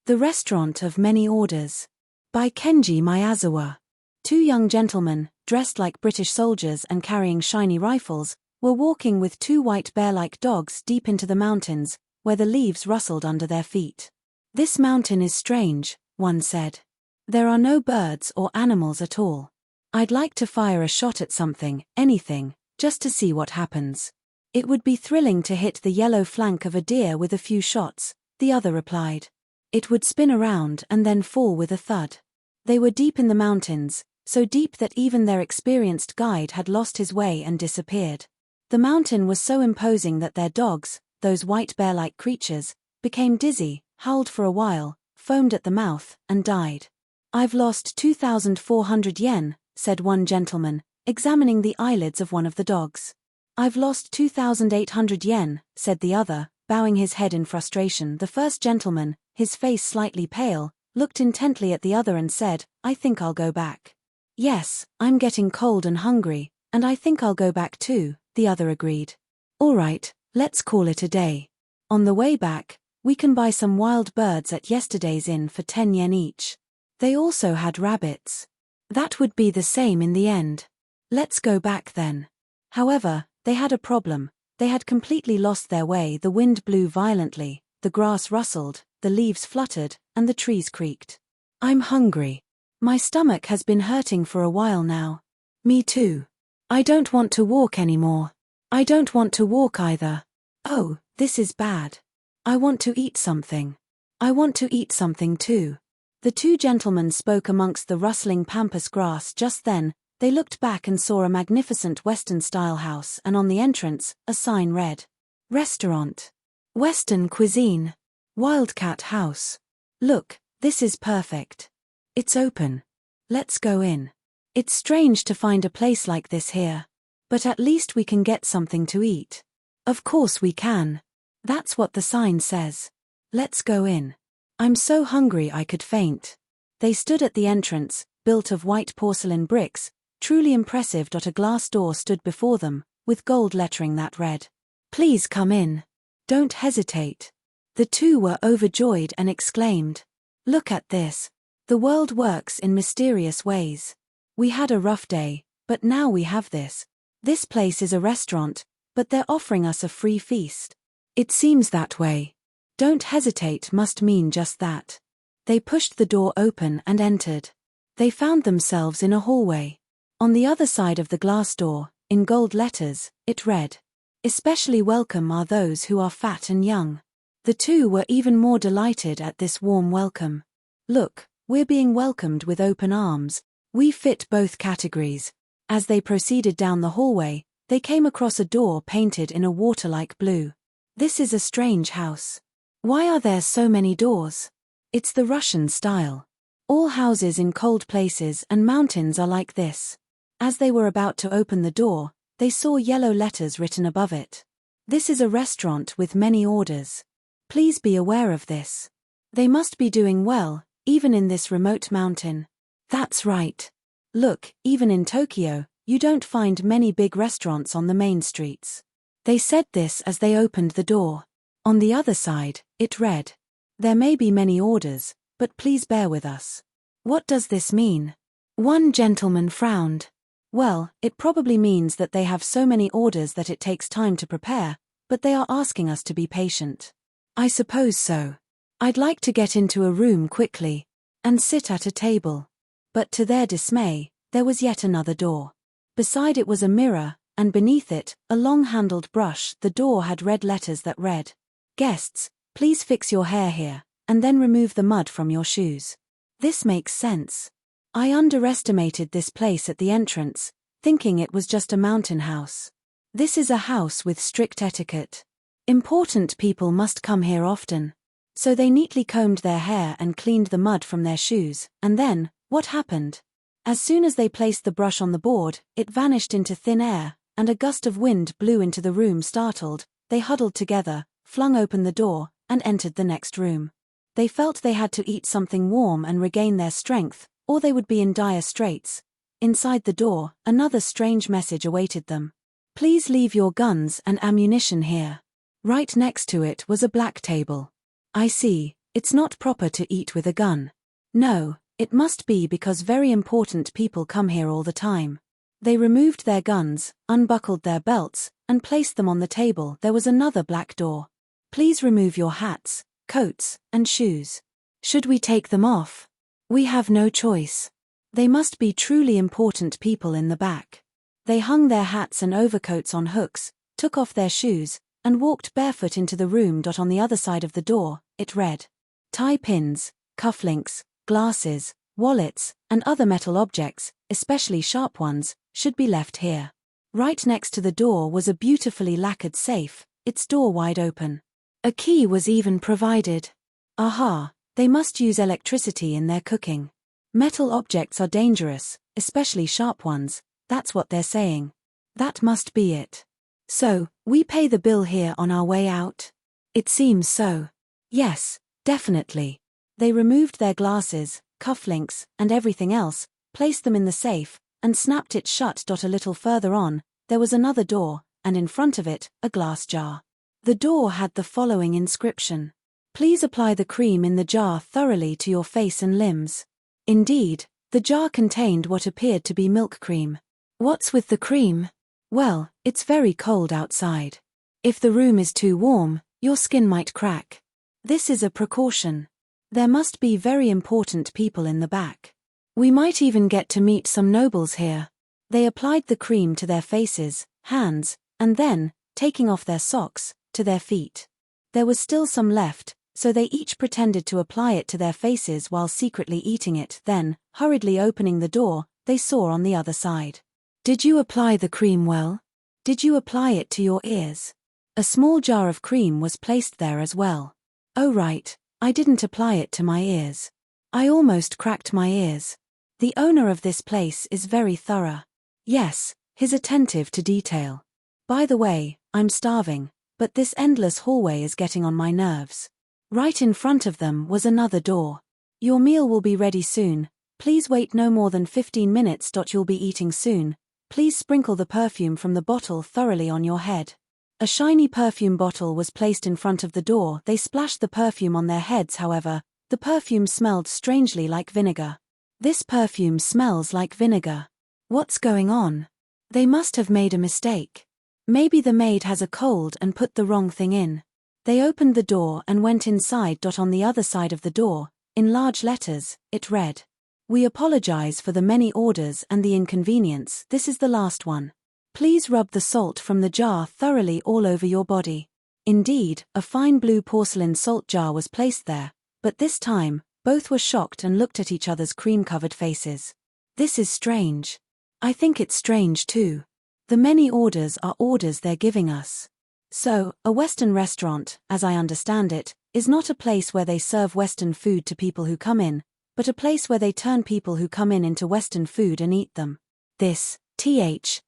The Restaurant of Many Orders. By Kenji Miyazawa. Two young gentlemen, dressed like British soldiers and carrying shiny rifles, were walking with two white bear-like dogs deep into the mountains, where the leaves rustled under their feet. "This mountain is strange," one said. "There are no birds or animals at all. I'd like to fire a shot at something, anything, just to see what happens." "It would be thrilling to hit the yellow flank of a deer with a few shots," the other replied. "It would spin around and then fall with a thud." They were deep in the mountains, so deep that even their experienced guide had lost his way and disappeared. The mountain was so imposing that their dogs, those white bear-like creatures, became dizzy, howled for a while, foamed at the mouth, and died. "I've lost 2,400 yen, said one gentleman, examining the eyelids of one of the dogs. "I've lost 2,800 yen, said the other, bowing his head in frustration. The first gentleman, his face slightly pale, looked intently at the other and said, "I think I'll go back." "Yes, I'm getting cold and hungry, and I think I'll go back too," the other agreed. "All right, let's call it a day. On the way back, we can buy some wild birds at yesterday's inn for 10 yen each." They also had rabbits. That would be the same in the end. "Let's go back then." However, they had a problem. They had completely lost their way. The wind blew violently, the grass rustled, the leaves fluttered, and the trees creaked. "I'm hungry. My stomach has been hurting for a while now." "Me too. I don't want to walk anymore." "I don't want to walk either." "Oh, this is bad. I want to eat something." "I want to eat something too." The two gentlemen spoke amongst the rustling pampas grass. Just then, they looked back and saw a magnificent Western-style house, and on the entrance, a sign read, "Restaurant. Western Cuisine. Wildcat House. Look, this is perfect. It's open. Let's go in. It's strange to find a place like this here. But at least we can get something to eat." "Of course we can. That's what the sign says. Let's go in. I'm so hungry I could faint." They stood at the entrance, built of white porcelain bricks, truly impressive. A glass door stood before them, with gold lettering that read, "Please come in. Don't hesitate." The two were overjoyed and exclaimed, "Look at this. The world works in mysterious ways. We had a rough day, but now we have this. This place is a restaurant, but they're offering us a free feast. It seems that way. Don't hesitate must mean just that." They pushed the door open and entered. They found themselves in a hallway. On the other side of the glass door, in gold letters, it read, "Especially welcome are those who are fat and young." The two were even more delighted at this warm welcome. "Look, we're being welcomed with open arms. We fit both categories." As they proceeded down the hallway, they came across a door painted in a water-like blue. "This is a strange house. Why are there so many doors?" "It's the Russian style. All houses in cold places and mountains are like this." As they were about to open the door, they saw yellow letters written above it. "This is a restaurant with many orders. Please be aware of this." They must be doing well, even in this remote mountain. That's right. Look, even in Tokyo, you don't find many big restaurants on the main streets. They said this as they opened the door. On the other side, it read, "There may be many orders, but please bear with us." "What does this mean?" One gentleman frowned. "Well, it probably means that they have so many orders that it takes time to prepare, but they are asking us to be patient." "I suppose so. I'd like to get into a room quickly and sit at a table." But to their dismay, there was yet another door. Beside it was a mirror, and beneath it, a long-handled brush. The door had red letters that read, "Guests, please fix your hair here, and then remove the mud from your shoes." This makes sense. I underestimated this place at the entrance, thinking it was just a mountain house. This is a house with strict etiquette. Important people must come here often. So they neatly combed their hair and cleaned the mud from their shoes, and then, what happened? As soon as they placed the brush on the board, it vanished into thin air, and a gust of wind blew into the room. Startled, they huddled together, flung open the door, and entered the next room. They felt they had to eat something warm and regain their strength, or they would be in dire straits. Inside the door, another strange message awaited them. "Please leave your guns and ammunition here." Right next to it was a black table. "I see, It's not proper to eat with a gun. No, it must be because very important people come here all the time. They removed their guns, unbuckled their belts, and placed them on the table. There was another black door. Please remove your hats, coats, and shoes. Should we take them off? We have no choice. They must be truly important people in the back. They hung their hats and overcoats on hooks, took off their shoes, and walked barefoot into the room. On the other side of the door, it read, "Tie pins, cufflinks, glasses, wallets, and other metal objects, especially sharp ones, should be left here." Right next to the door was a beautifully lacquered safe, its door wide open. A key was even provided. Aha, they must use electricity in their cooking. Metal objects are dangerous, especially sharp ones, that's what they're saying. That must be it. So, we pay the bill here on our way out? It seems so. Yes, definitely. They removed their glasses, cufflinks, and everything else, placed them in the safe, and snapped it shut. A little further on, there was another door, and in front of it, a glass jar. The door had the following inscription: "Please apply the cream in the jar thoroughly to your face and limbs." Indeed, the jar contained what appeared to be milk cream. What's with the cream? Well, it's very cold outside. If the room is too warm, your skin might crack. This is a precaution. There must be very important people in the back. We might even get to meet some nobles here. They applied the cream to their faces, hands, and then, taking off their socks, to their feet. There was still some left, so they each pretended to apply it to their faces while secretly eating it. Then, hurriedly opening the door, they saw on the other side. "Did you apply the cream well? Did you apply it to your ears?" A small jar of cream was placed there as well. "Oh right, I didn't apply it to my ears. I almost cracked my ears." The owner of this place is very thorough. Yes, he's attentive to detail. By the way, I'm starving, but this endless hallway is getting on my nerves. Right in front of them was another door. "Your meal will be ready soon. Please wait no more than 15 minutes. You'll be eating soon. Please sprinkle the perfume from the bottle thoroughly on your head." A shiny perfume bottle was placed in front of the door. They splashed the perfume on their heads. However, the perfume smelled strangely like vinegar. "This perfume smells like vinegar. What's going on? They must have made a mistake. Maybe the maid has a cold and put the wrong thing in." They opened the door and went inside. On the other side of the door, in large letters, it read, "We apologize for the many orders and the inconvenience. This is the last one. Please rub the salt from the jar thoroughly all over your body." Indeed, a fine blue porcelain salt jar was placed there, but this time, both were shocked and looked at each other's cream-covered faces. This is strange. I think it's strange too. The many orders are orders they're giving us. So, a Western restaurant, as I understand it, is not a place where they serve Western food to people who come in, but a place where they turn people who come in into Western food and eat them. This, th,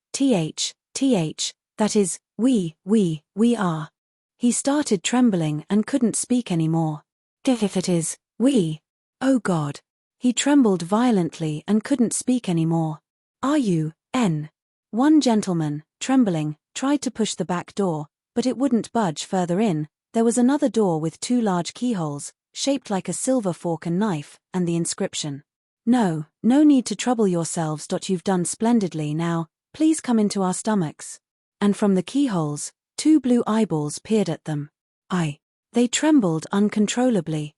that is, we are. He started trembling and couldn't speak anymore. If it is, we. Oh God. He trembled violently and couldn't speak anymore. "Are you, N?" One gentleman, trembling, tried to push the back door, but it wouldn't budge. Further in, there was another door with two large keyholes, shaped like a silver fork and knife, and the inscription, "No need to trouble yourselves. You've done splendidly. Now, please come into our stomachs." And from the keyholes, two blue eyeballs peered at them. They trembled uncontrollably.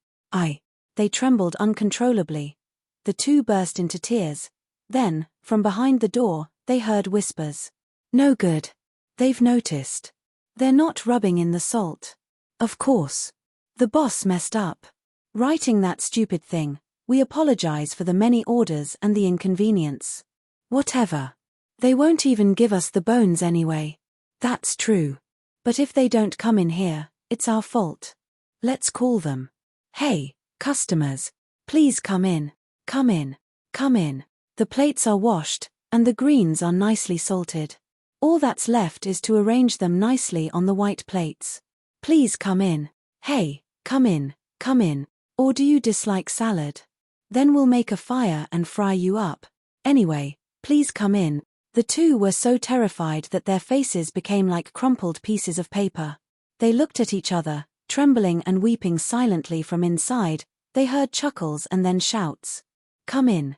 They trembled uncontrollably. The two burst into tears. Then, from behind the door, they heard whispers. "No good. They've noticed. They're not rubbing in the salt. Of course. The boss messed up. Writing that stupid thing. We apologize for the many orders and the inconvenience." Whatever. They won't even give us the bones anyway. That's true. But if they don't come in here, it's our fault. Let's call them. "Hey, customers. Please come in. Come in. Come in. The plates are washed, and the greens are nicely salted. All that's left is to arrange them nicely on the white plates. Please come in. Hey, come in. Come in. Or do you dislike salad? Then we'll make a fire and fry you up. Anyway, please come in." The two were so terrified that their faces became like crumpled pieces of paper. They looked at each other, Trembling and weeping silently from inside, they heard chuckles and then shouts. Come in,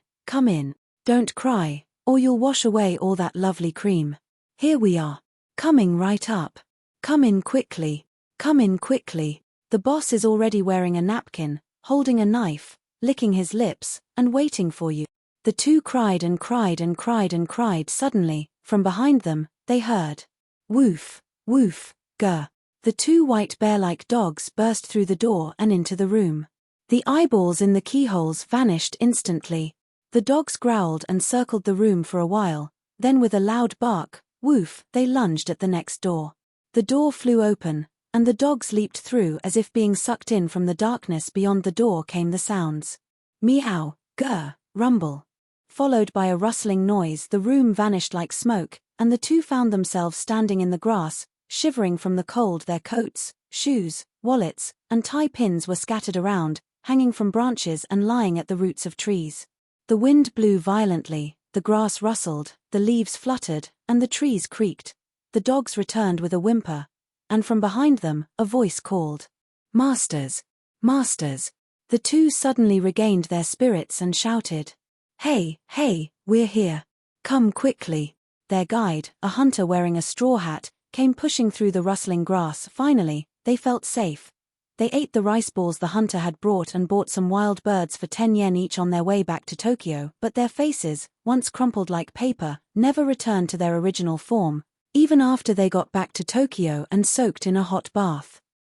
don't cry, or you'll wash away all that lovely cream. Here we are. Coming right up. Come in quickly. The boss is already wearing a napkin, holding a knife, licking his lips, and waiting for you. The two cried and cried and cried and cried. Suddenly, from behind them, they heard. Woof, woof, grr. The two white bear-like dogs burst through the door and into the room. The eyeballs in the keyholes vanished instantly. The dogs growled and circled the room for a while, then with a loud bark, woof, they lunged at the next door. The door flew open, and the dogs leaped through as if being sucked in from the darkness. Beyond the door came the sounds. Meow, grr, rumble. Followed by a rustling noise, the room vanished like smoke, and the two found themselves standing in the grass, shivering from the cold. Their coats, shoes, wallets, and tie pins were scattered around, hanging from branches and lying at the roots of trees. The wind blew violently, the grass rustled, the leaves fluttered, and the trees creaked. The dogs returned with a whimper, and from behind them, a voice called. Masters! Masters! The two suddenly regained their spirits and shouted. Hey, we're here. Come quickly. Their guide, a hunter wearing a straw hat, came pushing through the rustling grass. Finally, they felt safe. They ate the rice balls the hunter had brought and bought some wild birds for 10 yen each on their way back to Tokyo, but their faces, once crumpled like paper, never returned to their original form, even after they got back to Tokyo and soaked in a hot bath.